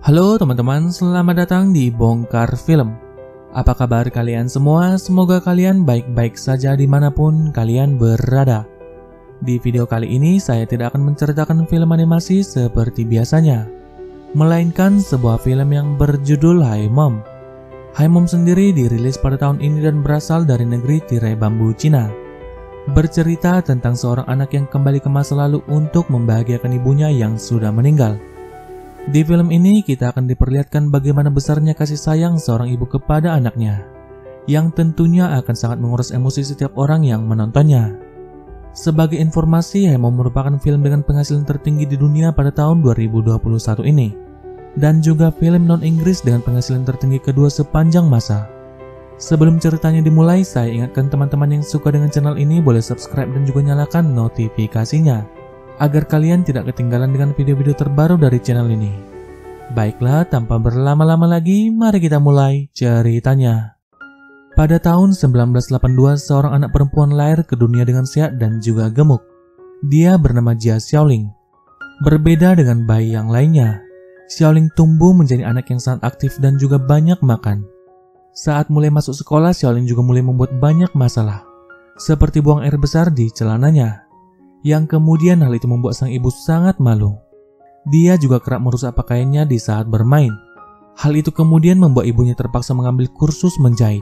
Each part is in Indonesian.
Halo teman-teman, selamat datang di Bongkar Film. Apa kabar kalian semua? Semoga kalian baik-baik saja dimanapun kalian berada. Di video kali ini saya tidak akan menceritakan film animasi seperti biasanya, melainkan sebuah film yang berjudul Hi Mom. Hi Mom sendiri dirilis pada tahun ini dan berasal dari negeri tirai bambu Cina. Bercerita tentang seorang anak yang kembali ke masa lalu untuk membahagiakan ibunya yang sudah meninggal. Di film ini kita akan diperlihatkan bagaimana besarnya kasih sayang seorang ibu kepada anaknya, yang tentunya akan sangat menguras emosi setiap orang yang menontonnya. Sebagai informasi, Hi Mom merupakan film dengan penghasilan tertinggi di dunia pada tahun 2021 ini, dan juga film non-Inggris dengan penghasilan tertinggi kedua sepanjang masa. Sebelum ceritanya dimulai, saya ingatkan teman-teman yang suka dengan channel ini boleh subscribe dan juga nyalakan notifikasinya, agar kalian tidak ketinggalan dengan video-video terbaru dari channel ini. Baiklah, tanpa berlama-lama lagi, mari kita mulai ceritanya. Pada tahun 1982, seorang anak perempuan lahir ke dunia dengan sehat dan juga gemuk. Dia bernama Jia Xiaoling. Berbeda dengan bayi yang lainnya, Xiaoling tumbuh menjadi anak yang sangat aktif dan juga banyak makan. Saat mulai masuk sekolah, Xiaoling juga mulai membuat banyak masalah, seperti buang air besar di celananya, yang kemudian hal itu membuat sang ibu sangat malu. Dia juga kerap merusak pakaiannya di saat bermain. Hal itu kemudian membuat ibunya terpaksa mengambil kursus menjahit.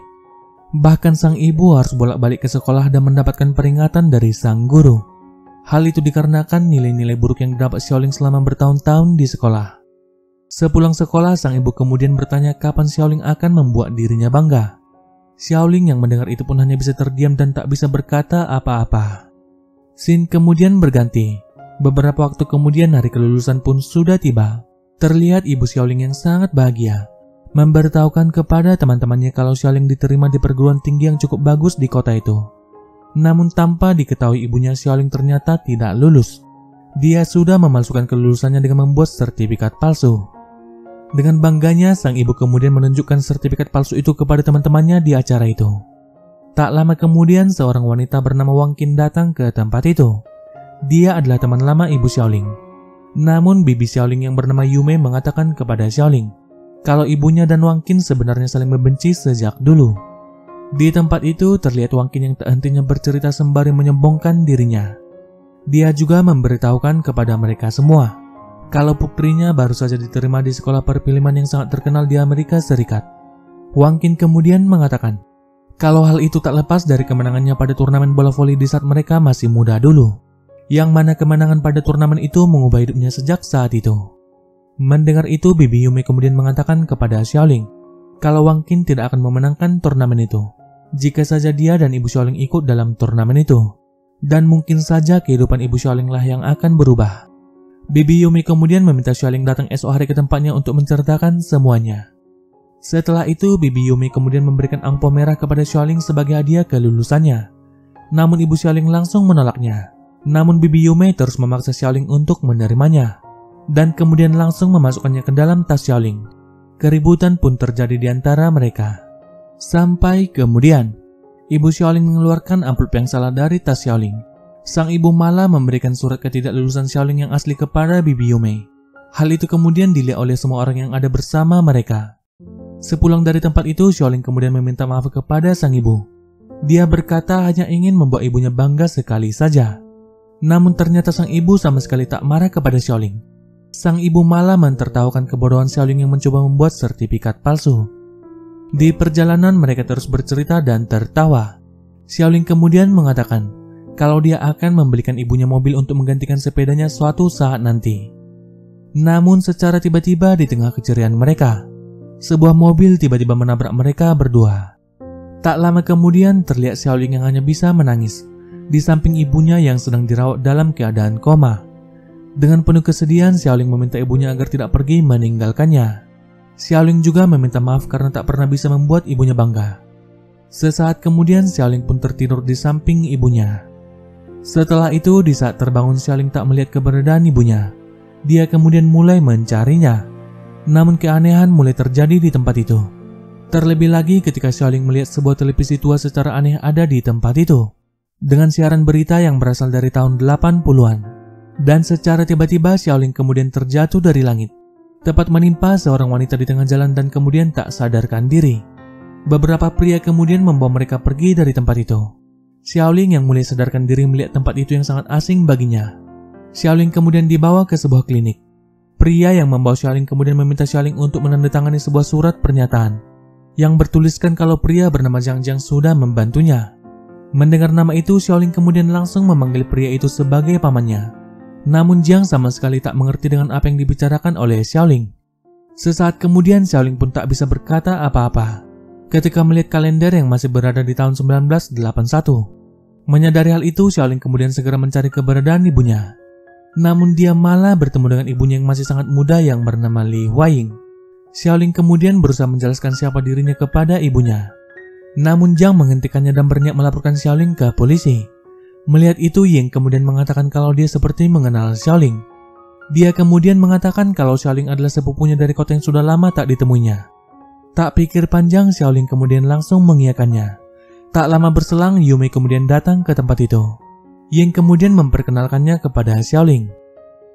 Bahkan sang ibu harus bolak-balik ke sekolah dan mendapatkan peringatan dari sang guru. Hal itu dikarenakan nilai-nilai buruk yang didapat Xiaoling selama bertahun-tahun di sekolah. Sepulang sekolah, sang ibu kemudian bertanya kapan Xiaoling akan membuat dirinya bangga. Xiaoling yang mendengar itu pun hanya bisa terdiam dan tak bisa berkata apa-apa. Scene kemudian berganti. Beberapa waktu kemudian hari kelulusan pun sudah tiba. Terlihat ibu Xiaoling yang sangat bahagia, memberitahukan kepada teman-temannya kalau Xiaoling diterima di perguruan tinggi yang cukup bagus di kota itu. Namun tanpa diketahui ibunya, Xiaoling ternyata tidak lulus. Dia sudah memalsukan kelulusannya dengan membuat sertifikat palsu. Dengan bangganya, sang ibu kemudian menunjukkan sertifikat palsu itu kepada teman-temannya di acara itu. Tak lama kemudian, seorang wanita bernama Wang Qin datang ke tempat itu. Dia adalah teman lama ibu Xiaoling. Namun bibi Xiaoling yang bernama Yume mengatakan kepada Xiaoling kalau ibunya dan Wang Qin sebenarnya saling membenci sejak dulu. Di tempat itu terlihat Wang Qin yang tak hentinya bercerita sembari menyombongkan dirinya. Dia juga memberitahukan kepada mereka semua kalau putrinya baru saja diterima di sekolah perfilman yang sangat terkenal di Amerika Serikat. Wang Qin kemudian mengatakan kalau hal itu tak lepas dari kemenangannya pada turnamen bola voli di saat mereka masih muda dulu, yang mana kemenangan pada turnamen itu mengubah hidupnya sejak saat itu. Mendengar itu, bibi Yume kemudian mengatakan kepada Xiaoling kalau Wang Qin tidak akan memenangkan turnamen itu jika saja dia dan ibu Xiaoling ikut dalam turnamen itu, dan mungkin saja kehidupan ibu Xiaoling lah yang akan berubah. Bibi Yume kemudian meminta Xiaoling datang esok hari ke tempatnya untuk menceritakan semuanya. Setelah itu, bibi Yume kemudian memberikan angpau merah kepada Xiaoling sebagai hadiah kelulusannya. Namun ibu Xiaoling langsung menolaknya. Namun bibi Yume terus memaksa Xiaoling untuk menerimanya, dan kemudian langsung memasukkannya ke dalam tas Xiaoling. Keributan pun terjadi di antara mereka. Sampai kemudian, ibu Xiaoling mengeluarkan amplop yang salah dari tas Xiaoling. Sang ibu malah memberikan surat ketidaklulusan Xiaoling yang asli kepada bibi Yume. Hal itu kemudian dilihat oleh semua orang yang ada bersama mereka. Sepulang dari tempat itu, Xiaoling kemudian meminta maaf kepada sang ibu. Dia berkata hanya ingin membuat ibunya bangga sekali saja. Namun ternyata sang ibu sama sekali tak marah kepada Xiaoling. Sang ibu malah mentertawakan kebodohan Xiaoling yang mencoba membuat sertifikat palsu. Di perjalanan mereka terus bercerita dan tertawa. Xiaoling kemudian mengatakan kalau dia akan membelikan ibunya mobil untuk menggantikan sepedanya suatu saat nanti. Namun secara tiba-tiba di tengah keceriaan mereka, sebuah mobil tiba-tiba menabrak mereka berdua. Tak lama kemudian terlihat Xiaoling yang hanya bisa menangis di samping ibunya yang sedang dirawat dalam keadaan koma. Dengan penuh kesedihan, Xiaoling meminta ibunya agar tidak pergi meninggalkannya. Xiaoling juga meminta maaf karena tak pernah bisa membuat ibunya bangga. Sesaat kemudian Xiaoling pun tertidur di samping ibunya. Setelah itu, di saat terbangun Xiaoling tak melihat keberadaan ibunya. Dia kemudian mulai mencarinya. Namun keanehan mulai terjadi di tempat itu. Terlebih lagi ketika Xiaoling melihat sebuah televisi tua secara aneh ada di tempat itu, dengan siaran berita yang berasal dari tahun 80-an. Dan secara tiba-tiba Xiaoling kemudian terjatuh dari langit. tepat menimpa seorang wanita di tengah jalan dan kemudian tak sadarkan diri. Beberapa pria kemudian membawa mereka pergi dari tempat itu. Xiaoling yang mulai sadarkan diri melihat tempat itu yang sangat asing baginya. Xiaoling kemudian dibawa ke sebuah klinik. Pria yang membawa Xiaoling kemudian meminta Xiaoling untuk menandatangani sebuah surat pernyataan yang bertuliskan kalau pria bernama Jiang Jiang sudah membantunya. Mendengar nama itu, Xiaoling kemudian langsung memanggil pria itu sebagai pamannya. Namun Jiang sama sekali tak mengerti dengan apa yang dibicarakan oleh Xiaoling. Sesaat kemudian Xiaoling pun tak bisa berkata apa-apa ketika melihat kalender yang masih berada di tahun 1981. Menyadari hal itu, Xiaoling kemudian segera mencari keberadaan ibunya. Namun dia malah bertemu dengan ibunya yang masih sangat muda yang bernama Li Huaying. Xiaoling kemudian berusaha menjelaskan siapa dirinya kepada ibunya. Namun Jiang menghentikannya dan berniat melaporkan Xiaoling ke polisi. Melihat itu, Ying kemudian mengatakan kalau dia seperti mengenal Xiaoling. Dia kemudian mengatakan kalau Xiaoling adalah sepupunya dari kota yang sudah lama tak ditemuinya. Tak pikir panjang, Xiaoling kemudian langsung mengiyakannya. Tak lama berselang, Yumei kemudian datang ke tempat itu. Ying kemudian memperkenalkannya kepada Xiaoling.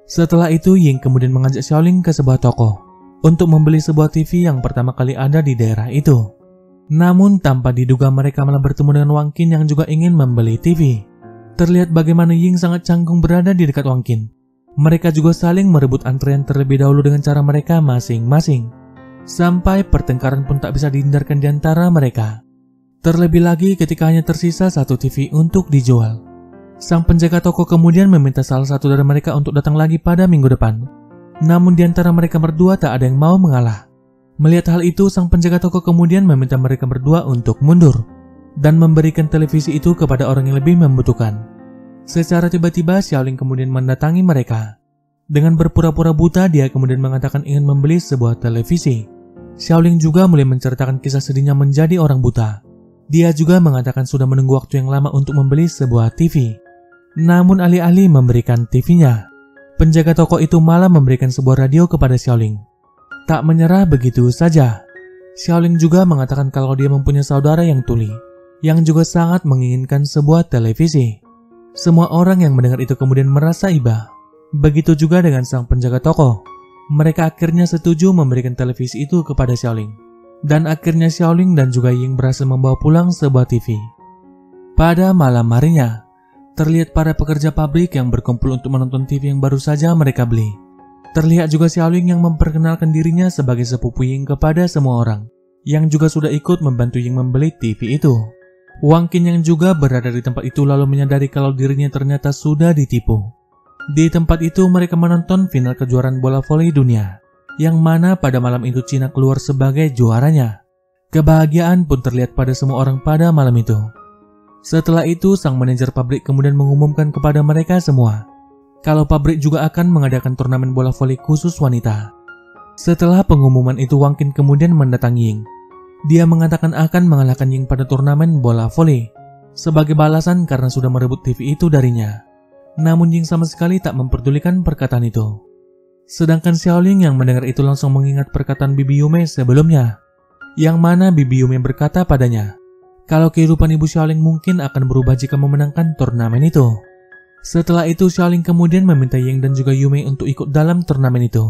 Setelah itu, Ying kemudian mengajak Xiaoling ke sebuah toko untuk membeli sebuah TV yang pertama kali ada di daerah itu. Namun tanpa diduga mereka malah bertemu dengan Wang Qin yang juga ingin membeli TV. Terlihat bagaimana Ying sangat canggung berada di dekat Wang Qin. Mereka juga saling merebut antrean terlebih dahulu dengan cara mereka masing-masing. Sampai pertengkaran pun tak bisa dihindarkan di antara mereka. Terlebih lagi ketika hanya tersisa satu TV untuk dijual. Sang penjaga toko kemudian meminta salah satu dari mereka untuk datang lagi pada minggu depan. Namun di antara mereka berdua tak ada yang mau mengalah. Melihat hal itu, sang penjaga toko kemudian meminta mereka berdua untuk mundur dan memberikan televisi itu kepada orang yang lebih membutuhkan. Secara tiba-tiba, Xiaoling kemudian mendatangi mereka. Dengan berpura-pura buta, dia kemudian mengatakan ingin membeli sebuah televisi. Xiaoling juga mulai menceritakan kisah sedihnya menjadi orang buta. Dia juga mengatakan sudah menunggu waktu yang lama untuk membeli sebuah TV. Namun alih-alih memberikan TV-nya, penjaga toko itu malah memberikan sebuah radio kepada Xiaoling. Tak menyerah begitu saja, Xiaoling juga mengatakan kalau dia mempunyai saudara yang tuli, yang juga sangat menginginkan sebuah televisi. Semua orang yang mendengar itu kemudian merasa iba. Begitu juga dengan sang penjaga toko. Mereka akhirnya setuju memberikan televisi itu kepada Xiaoling. Dan akhirnya Xiaoling dan juga Ying berhasil membawa pulang sebuah TV. Pada malam harinya, terlihat para pekerja pabrik yang berkumpul untuk menonton TV yang baru saja mereka beli. Terlihat juga Xiaoling yang memperkenalkan dirinya sebagai sepupu Ying kepada semua orang, yang juga sudah ikut membantu Ying membeli TV itu. Wang Qin yang juga berada di tempat itu lalu menyadari kalau dirinya ternyata sudah ditipu. Di tempat itu mereka menonton final kejuaraan bola voli dunia, yang mana pada malam itu Cina keluar sebagai juaranya. Kebahagiaan pun terlihat pada semua orang pada malam itu. Setelah itu, sang manajer pabrik kemudian mengumumkan kepada mereka semua kalau pabrik juga akan mengadakan turnamen bola voli khusus wanita. Setelah pengumuman itu, Wang Qin kemudian mendatangi Ying. Dia mengatakan akan mengalahkan Ying pada turnamen bola voli sebagai balasan karena sudah merebut TV itu darinya. Namun Ying sama sekali tak memperdulikan perkataan itu. Sedangkan Xiaoling yang mendengar itu langsung mengingat perkataan Bibi Yume sebelumnya, yang mana Bibi Yume berkata padanya kalau kehidupan ibu Xiaoling mungkin akan berubah jika memenangkan turnamen itu. Setelah itu Xiaoling kemudian meminta Ying dan juga Yume untuk ikut dalam turnamen itu.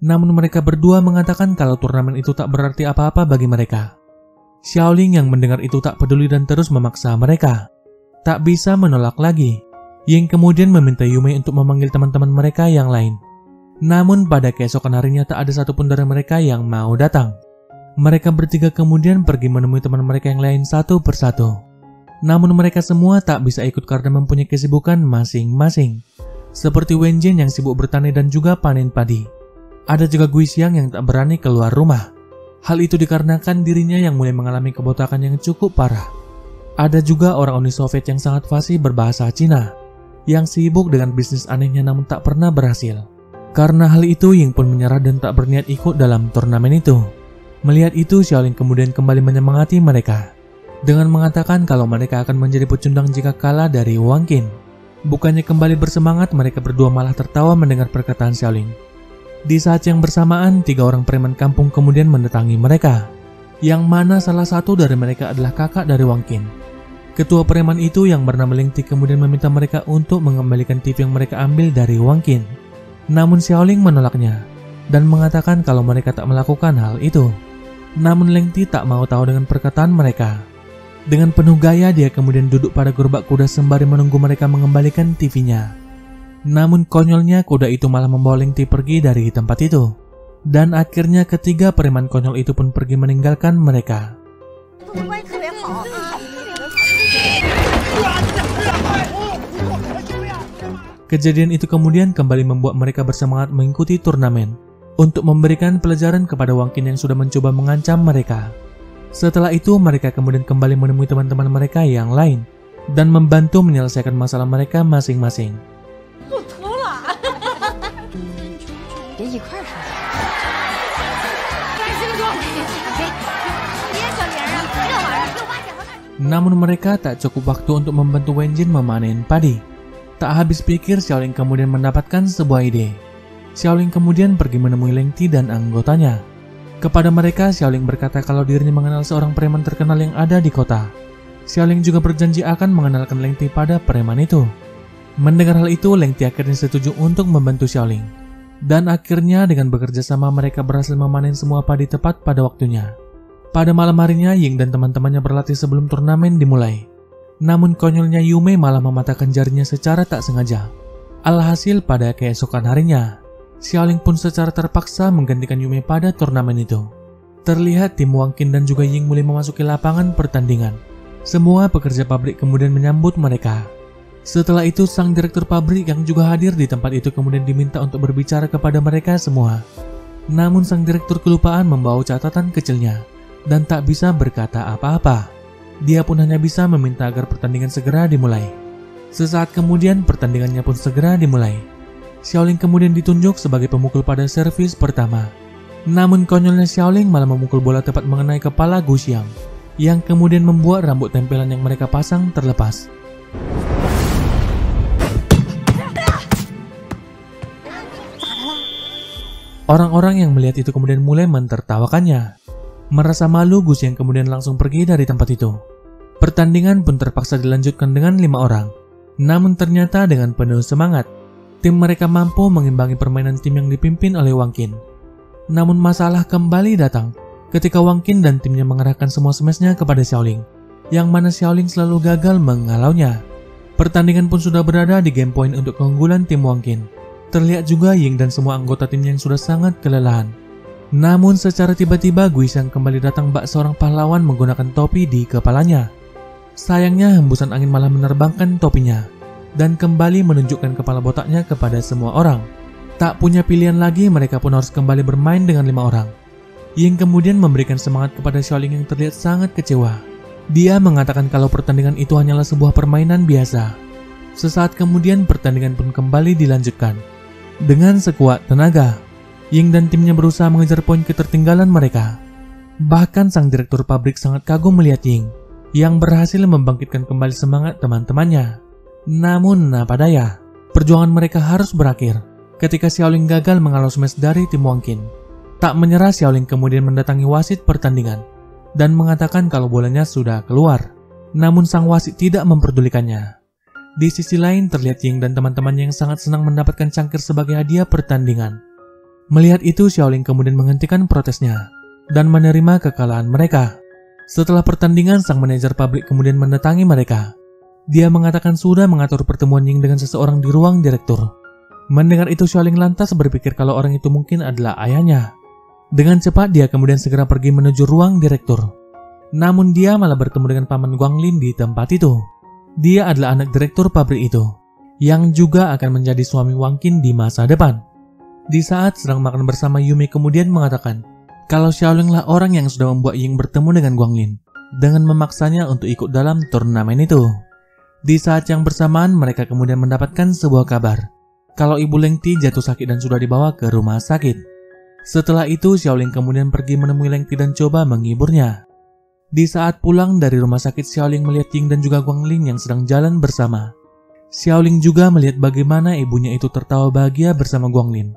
Namun mereka berdua mengatakan kalau turnamen itu tak berarti apa-apa bagi mereka. Xiaoling yang mendengar itu tak peduli dan terus memaksa mereka. Tak bisa menolak lagi. Ying kemudian meminta Yume untuk memanggil teman-teman mereka yang lain. Namun pada keesokan harinya tak ada satupun dari mereka yang mau datang. Mereka bertiga kemudian pergi menemui teman mereka yang lain satu persatu. Namun mereka semua tak bisa ikut karena mempunyai kesibukan masing-masing. Seperti Wen Jin yang sibuk bertani dan juga panen padi. Ada juga Gui Xiang yang tak berani keluar rumah. Hal itu dikarenakan dirinya yang mulai mengalami kebotakan yang cukup parah. Ada juga orang Uni Soviet yang sangat fasih berbahasa Cina, yang sibuk dengan bisnis anehnya namun tak pernah berhasil. Karena hal itu, Ying pun menyerah dan tak berniat ikut dalam turnamen itu. Melihat itu, Xiaoling kemudian kembali menyemangati mereka dengan mengatakan kalau mereka akan menjadi pecundang jika kalah dari Wang Qin. Bukannya kembali bersemangat, mereka berdua malah tertawa mendengar perkataan Xiaoling. Di saat yang bersamaan, 3 orang preman kampung kemudian mendatangi mereka, yang mana salah satu dari mereka adalah kakak dari Wang Qin. Ketua preman itu yang bernama Ling Ti kemudian meminta mereka untuk mengembalikan TV yang mereka ambil dari Wang Qin. Namun Xiaoling menolaknya. dan mengatakan kalau mereka tak melakukan hal itu. Namun Lengti tak mau tahu dengan perkataan mereka. Dengan penuh gaya dia kemudian duduk pada gerobak kuda sembari menunggu mereka mengembalikan TV-nya. Namun konyolnya kuda itu malah membawa Lengti pergi dari tempat itu. Dan akhirnya ketiga preman konyol itu pun pergi meninggalkan mereka. Kejadian itu kemudian kembali membuat mereka bersemangat mengikuti turnamen untuk memberikan pelajaran kepada Wang Qin yang sudah mencoba mengancam mereka. Setelah itu mereka kemudian kembali menemui teman-teman mereka yang lain dan membantu menyelesaikan masalah mereka masing-masing. Namun mereka tak cukup waktu untuk membantu Wen Jin memanen padi. Tak habis pikir Xiaoling kemudian mendapatkan sebuah ide. Xiaoling kemudian pergi menemui Lengti dan anggotanya. Kepada mereka, Xiaoling berkata kalau dirinya mengenal seorang preman terkenal yang ada di kota. Xiaoling juga berjanji akan mengenalkan Lengti pada preman itu. Mendengar hal itu, Lengti akhirnya setuju untuk membantu Xiaoling. Dan akhirnya dengan bekerja sama mereka berhasil memanen semua padi tepat pada waktunya. Pada malam harinya, Ying dan teman-temannya berlatih sebelum turnamen dimulai. Namun konyolnya Yume malah mematahkan jarinya secara tak sengaja. Alhasil pada keesokan harinya, Xiaoling pun secara terpaksa menggantikan Yume pada turnamen itu. Terlihat tim Wang Qin dan juga Ying mulai memasuki lapangan pertandingan. Semua pekerja pabrik kemudian menyambut mereka. Setelah itu sang direktur pabrik yang juga hadir di tempat itu kemudian diminta untuk berbicara kepada mereka semua. Namun sang direktur kelupaan membawa catatan kecilnya dan tak bisa berkata apa-apa. Dia pun hanya bisa meminta agar pertandingan segera dimulai. Sesaat kemudian pertandingannya pun segera dimulai. Xiaoling kemudian ditunjuk sebagai pemukul pada servis pertama. Namun konyolnya Xiaoling malah memukul bola tepat mengenai kepala Gu Xiang, yang kemudian membuat rambut tempelan yang mereka pasang terlepas. Orang-orang yang melihat itu kemudian mulai mentertawakannya. Merasa malu, Gu Xiang kemudian langsung pergi dari tempat itu. Pertandingan pun terpaksa dilanjutkan dengan 5 orang. Namun ternyata dengan penuh semangat, tim mereka mampu mengimbangi permainan tim yang dipimpin oleh Wang Qin. Namun masalah kembali datang ketika Wang Qin dan timnya mengerahkan semua smash-nya kepada Xiaoling, yang mana Xiaoling selalu gagal menghalaunya. Pertandingan pun sudah berada di game point untuk keunggulan tim Wang Qin. Terlihat juga Ying dan semua anggota timnya yang sudah sangat kelelahan. Namun secara tiba-tiba Gu Xiang kembali datang bak seorang pahlawan menggunakan topi di kepalanya. Sayangnya hembusan angin malah menerbangkan topinya dan kembali menunjukkan kepala botaknya kepada semua orang. Tak punya pilihan lagi, mereka pun harus kembali bermain dengan 5 orang. Ying kemudian memberikan semangat kepada Xiaoling yang terlihat sangat kecewa. Dia mengatakan kalau pertandingan itu hanyalah sebuah permainan biasa. Sesaat kemudian pertandingan pun kembali dilanjutkan. Dengan sekuat tenaga, Ying dan timnya berusaha mengejar poin ketertinggalan mereka. Bahkan sang direktur pabrik sangat kagum melihat Ying yang berhasil membangkitkan kembali semangat teman-temannya. Namun apa daya, perjuangan mereka harus berakhir ketika Xiaoling gagal menghalau smash dari tim Wang Qin. Tak menyerah, Xiaoling kemudian mendatangi wasit pertandingan dan mengatakan kalau bolanya sudah keluar. Namun sang wasit tidak memperdulikannya. Di sisi lain terlihat Ying dan teman-temannya yang sangat senang mendapatkan cangkir sebagai hadiah pertandingan. Melihat itu, Xiaoling kemudian menghentikan protesnya dan menerima kekalahan mereka. Setelah pertandingan, sang manajer pabrik kemudian mendatangi mereka. Dia mengatakan sudah mengatur pertemuan Ying dengan seseorang di ruang direktur. Mendengar itu, Xiaoling lantas berpikir kalau orang itu mungkin adalah ayahnya. Dengan cepat dia kemudian segera pergi menuju ruang direktur. Namun dia malah bertemu dengan paman Guanglin di tempat itu. Dia adalah anak direktur pabrik itu, yang juga akan menjadi suami Wang Qin di masa depan. Di saat sedang makan bersama, Yume kemudian mengatakan kalau Xiaoling lah orang yang sudah membuat Ying bertemu dengan Guanglin dengan memaksanya untuk ikut dalam turnamen itu. Di saat yang bersamaan mereka kemudian mendapatkan sebuah kabar kalau ibu Lengti jatuh sakit dan sudah dibawa ke rumah sakit. Setelah itu Xiaoling kemudian pergi menemui Lengti dan coba menghiburnya. Di saat pulang dari rumah sakit, Xiaoling melihat Ying dan juga Guanglin yang sedang jalan bersama. Xiaoling juga melihat bagaimana ibunya itu tertawa bahagia bersama Guanglin.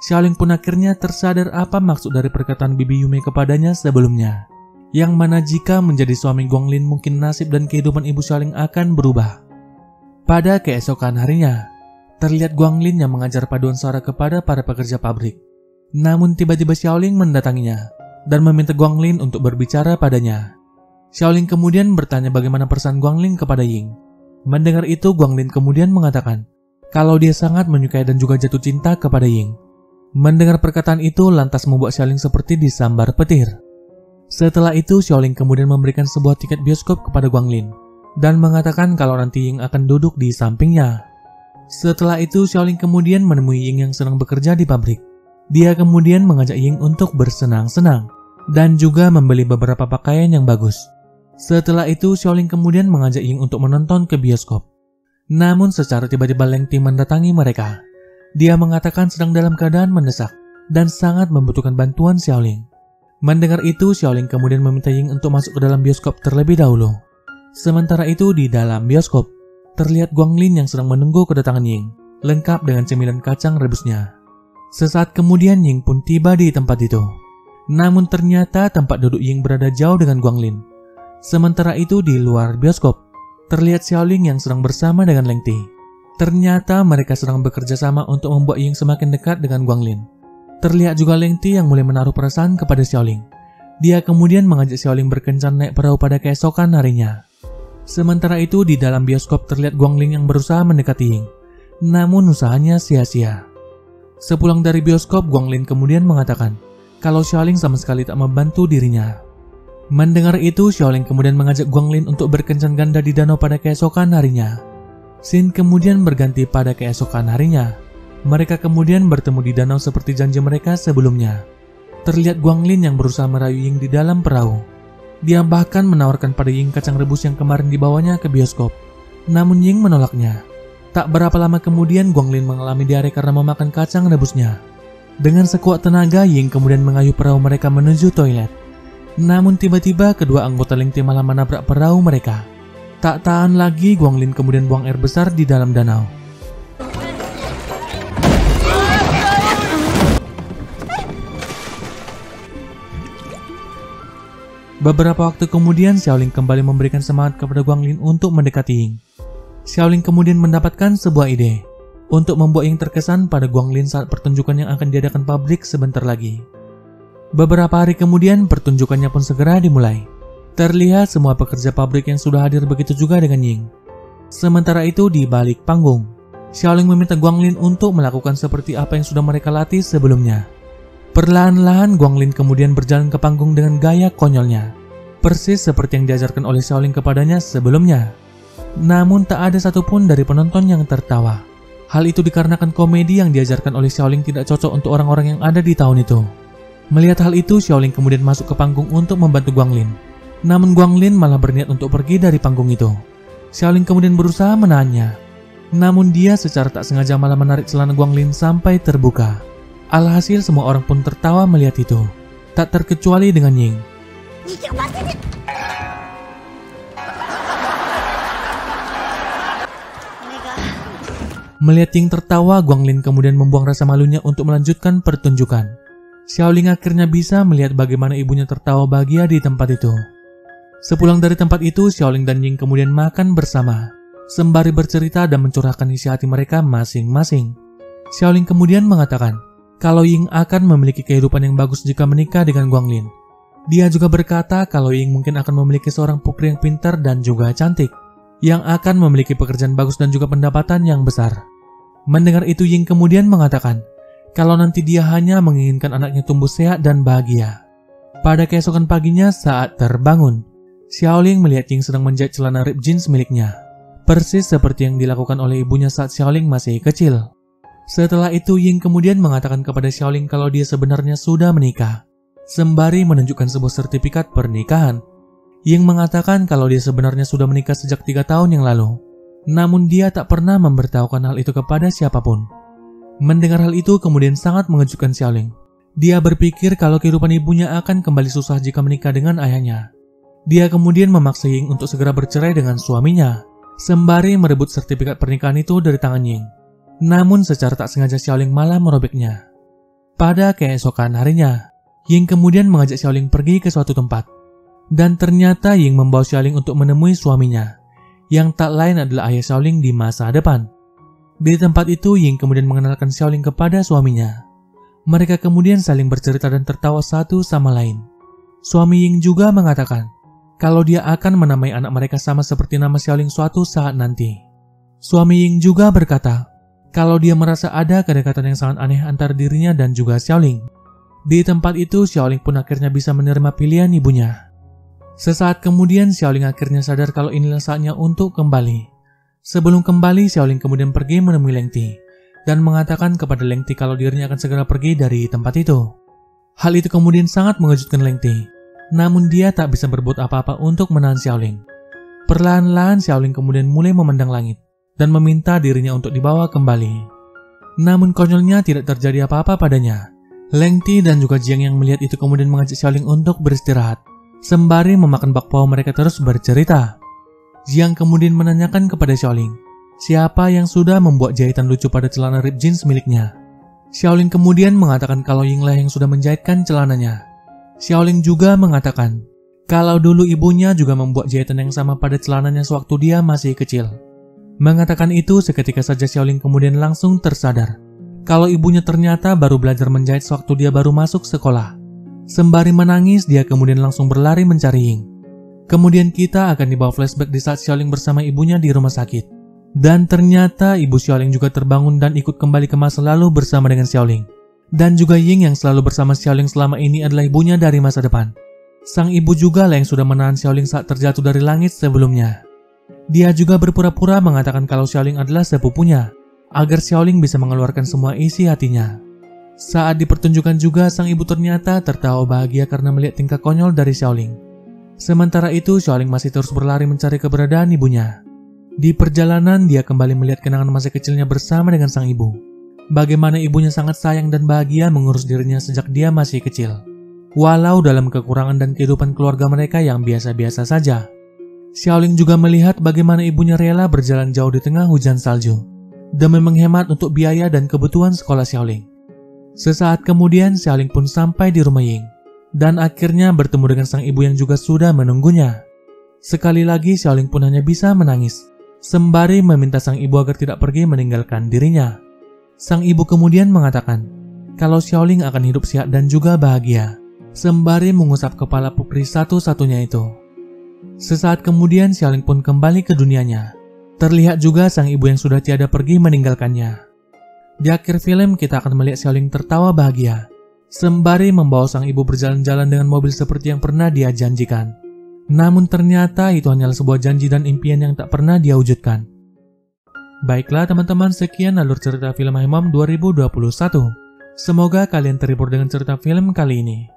Xiaoling pun akhirnya tersadar apa maksud dari perkataan bibi Yume kepadanya sebelumnya, yang mana jika menjadi suami Guanglin mungkin nasib dan kehidupan ibu Xiaoling akan berubah. Pada keesokan harinya, terlihat Guanglin yang mengajar paduan suara kepada para pekerja pabrik. Namun tiba-tiba Xiaoling mendatanginya dan meminta Guanglin untuk berbicara padanya. Xiaoling kemudian bertanya bagaimana perasaan Guanglin kepada Ying. Mendengar itu, Guanglin kemudian mengatakan kalau dia sangat menyukai dan juga jatuh cinta kepada Ying. Mendengar perkataan itu lantas membuat Xiaoling seperti disambar petir. Setelah itu, Xiaoling kemudian memberikan sebuah tiket bioskop kepada Guanglin dan mengatakan kalau nanti Ying akan duduk di sampingnya. Setelah itu, Xiaoling kemudian menemui Ying yang sedang bekerja di pabrik. Dia kemudian mengajak Ying untuk bersenang-senang dan juga membeli beberapa pakaian yang bagus. Setelah itu, Xiaoling kemudian mengajak Ying untuk menonton ke bioskop. Namun secara tiba-tiba Leng Ti mendatangi mereka. Dia mengatakan sedang dalam keadaan mendesak dan sangat membutuhkan bantuan Xiaoling. Mendengar itu, Xiaoling kemudian meminta Ying untuk masuk ke dalam bioskop terlebih dahulu. Sementara itu di dalam bioskop, terlihat Guanglin yang sedang menunggu kedatangan Ying, lengkap dengan cemilan kacang rebusnya. Sesaat kemudian Ying pun tiba di tempat itu. Namun ternyata tempat duduk Ying berada jauh dengan Guanglin. Sementara itu di luar bioskop, terlihat Xiaoling yang sedang bersama dengan Leng Ti. Ternyata mereka sedang bekerja sama untuk membuat Ying semakin dekat dengan Guanglin. Terlihat juga Leng Ti yang mulai menaruh perasaan kepada Xiaoling. Dia kemudian mengajak Xiaoling berkencan naik perahu pada keesokan harinya. Sementara itu di dalam bioskop terlihat Guanglin yang berusaha mendekati Ying. Namun usahanya sia-sia. Sepulang dari bioskop, Guanglin kemudian mengatakan kalau Xiaoling sama sekali tak membantu dirinya. Mendengar itu, Xiaoling kemudian mengajak Guanglin untuk berkencan ganda di danau pada keesokan harinya. Scene kemudian berganti pada keesokan harinya. Mereka kemudian bertemu di danau seperti janji mereka sebelumnya. Terlihat Guanglin yang berusaha merayu Ying di dalam perahu. Dia bahkan menawarkan pada Ying kacang rebus yang kemarin dibawanya ke bioskop. Namun Ying menolaknya. Tak berapa lama kemudian Guanglin mengalami diare karena memakan kacang rebusnya. Dengan sekuat tenaga, Ying kemudian mengayuh perahu mereka menuju toilet. Namun tiba-tiba kedua anggota Leng Ti malah menabrak perahu mereka. Tak tahan lagi, Guanglin kemudian buang air besar di dalam danau. Beberapa waktu kemudian, Xiaoling kembali memberikan semangat kepada Guanglin untuk mendekati Ying. Xiaoling kemudian mendapatkan sebuah ide untuk membuat Ying terkesan pada Guanglin saat pertunjukan yang akan diadakan pabrik sebentar lagi. Beberapa hari kemudian, pertunjukannya pun segera dimulai. Terlihat semua pekerja pabrik yang sudah hadir, begitu juga dengan Ying. Sementara itu di balik panggung, Xiaoling meminta Guanglin untuk melakukan seperti apa yang sudah mereka latih sebelumnya. Perlahan-lahan Guanglin kemudian berjalan ke panggung dengan gaya konyolnya, persis seperti yang diajarkan oleh Xiaoling kepadanya sebelumnya. Namun tak ada satupun dari penonton yang tertawa. Hal itu dikarenakan komedi yang diajarkan oleh Xiaoling tidak cocok untuk orang-orang yang ada di tahun itu. Melihat hal itu, Xiaoling kemudian masuk ke panggung untuk membantu Guanglin. Namun Guanglin malah berniat untuk pergi dari panggung itu. Xiaoling kemudian berusaha menahannya. Namun dia secara tak sengaja malah menarik celana Guanglin sampai terbuka. Alhasil semua orang pun tertawa melihat itu, tak terkecuali dengan Ying. Melihat Ying tertawa, Guanglin kemudian membuang rasa malunya untuk melanjutkan pertunjukan. Xiaoling akhirnya bisa melihat bagaimana ibunya tertawa bahagia di tempat itu. Sepulang dari tempat itu, Xiaoling dan Ying kemudian makan bersama, sembari bercerita dan mencurahkan isi hati mereka masing-masing. Xiaoling kemudian mengatakan kalau Ying akan memiliki kehidupan yang bagus jika menikah dengan Guanglin. Dia juga berkata kalau Ying mungkin akan memiliki seorang putri yang pintar dan juga cantik, yang akan memiliki pekerjaan bagus dan juga pendapatan yang besar. Mendengar itu, Ying kemudian mengatakan kalau nanti dia hanya menginginkan anaknya tumbuh sehat dan bahagia. Pada keesokan paginya saat terbangun, Xiaoling melihat Ying sedang menjahit celana rib jeans miliknya, persis seperti yang dilakukan oleh ibunya saat Xiaoling masih kecil. Setelah itu, Ying kemudian mengatakan kepada Xiaoling kalau dia sebenarnya sudah menikah, sembari menunjukkan sebuah sertifikat pernikahan. Ying mengatakan kalau dia sebenarnya sudah menikah sejak 3 tahun yang lalu, namun dia tak pernah memberitahukan hal itu kepada siapapun. Mendengar hal itu kemudian sangat mengejutkan Xiaoling. Dia berpikir kalau kehidupan ibunya akan kembali susah jika menikah dengan ayahnya. Dia kemudian memaksa Ying untuk segera bercerai dengan suaminya, sembari merebut sertifikat pernikahan itu dari tangan Ying. Namun secara tak sengaja Xiaoling malah merobeknya. Pada keesokan harinya, Ying kemudian mengajak Xiaoling pergi ke suatu tempat. Dan ternyata Ying membawa Xiaoling untuk menemui suaminya, yang tak lain adalah ayah Xiaoling di masa depan. Di tempat itu, Ying kemudian mengenalkan Xiaoling kepada suaminya. Mereka kemudian saling bercerita dan tertawa satu sama lain. Suami Ying juga mengatakan kalau dia akan menamai anak mereka sama seperti nama Xiaoling suatu saat nanti. Suami Ying juga berkata kalau dia merasa ada kedekatan yang sangat aneh antara dirinya dan juga Xiaoling. Di tempat itu, Xiaoling pun akhirnya bisa menerima pilihan ibunya. Sesaat kemudian, Xiaoling akhirnya sadar kalau inilah saatnya untuk kembali. Sebelum kembali, Xiaoling kemudian pergi menemui Leng Ti dan mengatakan kepada Leng Ti kalau dirinya akan segera pergi dari tempat itu. Hal itu kemudian sangat mengejutkan Leng Ti, namun dia tak bisa berbuat apa-apa untuk menahan Xiaoling. Perlahan-lahan, Xiaoling kemudian mulai memandang langit dan meminta dirinya untuk dibawa kembali. Namun konyolnya tidak terjadi apa-apa padanya. Leng Ti dan juga Jiang yang melihat itu kemudian mengajak Xiaoling untuk beristirahat. Sembari memakan bakpao, mereka terus bercerita. Jiang kemudian menanyakan kepada Xiaoling siapa yang sudah membuat jahitan lucu pada celana ripped jeans miliknya. Xiaoling kemudian mengatakan kalau Ying lah yang sudah menjahitkan celananya. Xiaoling juga mengatakan kalau dulu ibunya juga membuat jahitan yang sama pada celananya sewaktu dia masih kecil. Mengatakan itu, seketika saja Xiaoling kemudian langsung tersadar kalau ibunya ternyata baru belajar menjahit sewaktu dia baru masuk sekolah. Sembari menangis, dia kemudian langsung berlari mencari Ying. Kemudian kita akan dibawa flashback di saat Xiaoling bersama ibunya di rumah sakit. Dan ternyata ibu Xiaoling juga terbangun dan ikut kembali ke masa lalu bersama dengan Xiaoling. Dan juga Ying yang selalu bersama Xiaoling selama ini adalah ibunya dari masa depan. Sang ibu juga lah yang sudah menahan Xiaoling saat terjatuh dari langit sebelumnya. Dia juga berpura-pura mengatakan kalau Xiaoling adalah sepupunya, agar Xiaoling bisa mengeluarkan semua isi hatinya. Saat dipertunjukkan juga, sang ibu ternyata tertawa bahagia karena melihat tingkah konyol dari Xiaoling. Sementara itu, Xiaoling masih terus berlari mencari keberadaan ibunya. Di perjalanan, dia kembali melihat kenangan masa kecilnya bersama dengan sang ibu. Bagaimana ibunya sangat sayang dan bahagia mengurus dirinya sejak dia masih kecil. Walau dalam kekurangan dan kehidupan keluarga mereka yang biasa-biasa saja. Xiaoling juga melihat bagaimana ibunya rela berjalan jauh di tengah hujan salju demi menghemat untuk biaya dan kebutuhan sekolah Xiaoling. Sesaat kemudian, Xiaoling pun sampai di rumah Ying dan akhirnya bertemu dengan sang ibu yang juga sudah menunggunya. Sekali lagi, Xiaoling pun hanya bisa menangis sembari meminta sang ibu agar tidak pergi meninggalkan dirinya. Sang ibu kemudian mengatakan kalau Xiaoling akan hidup sehat dan juga bahagia, sembari mengusap kepala putri satu-satunya itu. Sesaat kemudian, Xiaoling pun kembali ke dunianya. Terlihat juga sang ibu yang sudah tiada pergi meninggalkannya. Di akhir film, kita akan melihat Xiaoling tertawa bahagia sembari membawa sang ibu berjalan-jalan dengan mobil seperti yang pernah dia janjikan. Namun ternyata itu hanyalah sebuah janji dan impian yang tak pernah dia wujudkan. Baiklah teman-teman, sekian alur cerita film My Mom 2021. Semoga kalian terhibur dengan cerita film kali ini.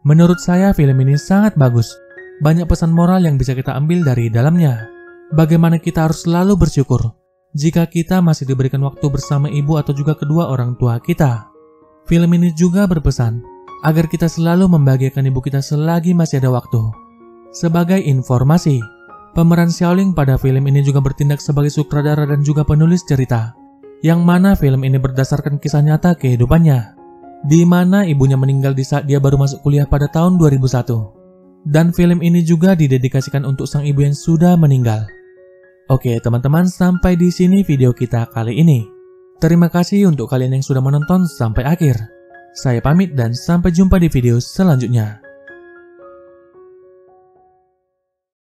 Menurut saya film ini sangat bagus. Banyak pesan moral yang bisa kita ambil dari dalamnya. Bagaimana kita harus selalu bersyukur jika kita masih diberikan waktu bersama ibu atau juga kedua orang tua kita. Film ini juga berpesan agar kita selalu membahagiakan ibu kita selagi masih ada waktu. Sebagai informasi, pemeran Xiaoling pada film ini juga bertindak sebagai sutradara dan juga penulis cerita, yang mana film ini berdasarkan kisah nyata kehidupannya, di mana ibunya meninggal di saat dia baru masuk kuliah pada tahun 2001. Dan film ini juga didedikasikan untuk sang ibu yang sudah meninggal. Oke teman-teman, sampai di sini video kita kali ini. Terima kasih untuk kalian yang sudah menonton sampai akhir. Saya pamit dan sampai jumpa di video selanjutnya.